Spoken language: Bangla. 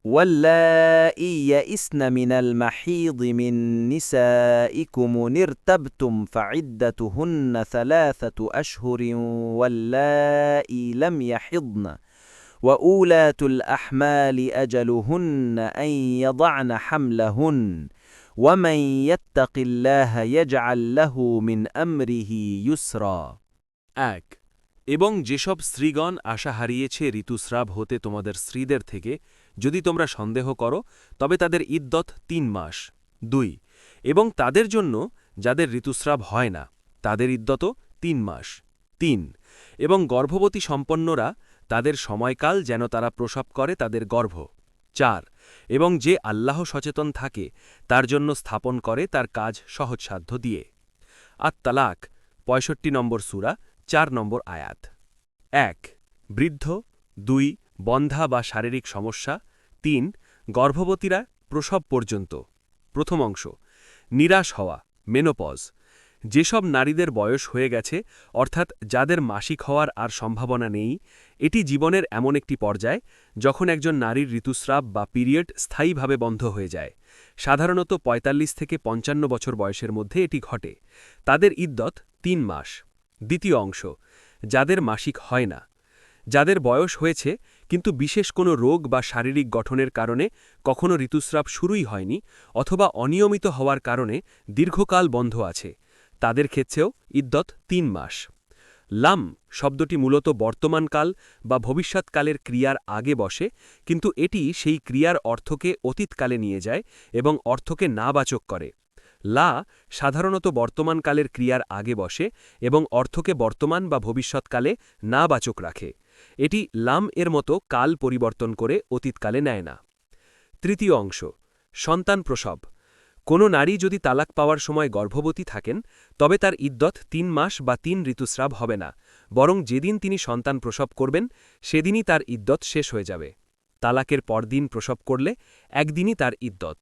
واللائي يئسن من المحيض من نسائكم إن ارتبتم فعدتهن 3 أشهر واللائي لم يحضن وأولاة الأحمال أجلهن أن يضعن حملهن ومن يتق الله يجعل له من أمره يسرا 1 এবং যেসব স্ত্রীগণ আশা হারিয়েছে ঋতুস্রাব হতে তোমাদের স্ত্রীদের থেকে যদি তোমরা সন্দেহ করো তবে তাদের ইদ্যত 3 মাস 2 এবং তাদের জন্য যাদের ঋতুস্রাব হয় না তাদের ইদ্যত 3 মাস 3 এবং গর্ভবতী সম্পন্নরা তাদের সময়কাল যেন তারা প্রসব করে তাদের গর্ভ 4 এবং যে আল্লাহ সচেতন থাকে তার জন্য স্থাপন করে তার কাজ সহজসাধ্য দিয়ে আত-তালাক 65 নম্বর সূরা 4 নম্বর আয়াত 1 বৃদ্ধ 2 বন্ধা বা শারীরিক সমস্যা 3 গর্ভবতীরা প্রসব পর্যন্ত প্রথম অংশ নিরাশ হওয়া মেনোপজ যেসব নারীদের বয়স হয়ে গেছে অর্থাৎ যাদের মাসিক হওয়ার আর সম্ভাবনা নেই এটি জীবনের এমন একটি পর্যায় যখন একজন নারীর ঋতুস্রাব বা পিরিয়ড স্থায়ীভাবে বন্ধ হয়ে যায় সাধারণত ৪৫ থেকে ৫৫ বছর বয়সের মধ্যে এটি ঘটে তাদের ইদ্যত 3 মাস দ্বিতীয় অংশ যাদের মাসিক হয় না যাদের বয়স হয়েছে কিন্তু বিশেষ কোনো রোগ বা শারীরিক গঠনের কারণে কখনো ঋতুস্রাব শুরুই হয়নি অথবা অনিয়মিত হওয়ার কারণে দীর্ঘকাল বন্ধ আছে তাদের ক্ষেত্রেও ইদ্যত 3 মাস লাম শব্দটি মূলত বর্তমানকাল বা ভবিষ্যৎকালের ক্রিয়ার আগে বসে কিন্তু এটি সেই ক্রিয়ার অর্থকে অতীতকালে নিয়ে যায় এবং অর্থকে নাবাচক করে লা সাধারণত বর্তমানকালের ক্রিয়ার আগে বসে এবং অর্থকে বর্তমান বা ভবিষ্যৎকালে নাবাচক রাখে এটি লাম এর মতো কাল পরিবর্তন করে অতীতকালে নেয় না তৃতীয় অংশ সন্তান প্রসব কোনো নারী যদি তালাক পাওয়ার সময় গর্ভবতী থাকেন তবে তার ইদ্যত 3 মাস বা 3 ঋতুস্রাব হবে না বরং যেদিন তিনি সন্তান প্রসব করবেন সেদিনই তার ইদ্যত শেষ হয়ে যাবে তালাকের পরদিন প্রসব করলে একদিনই তার ইদ্যত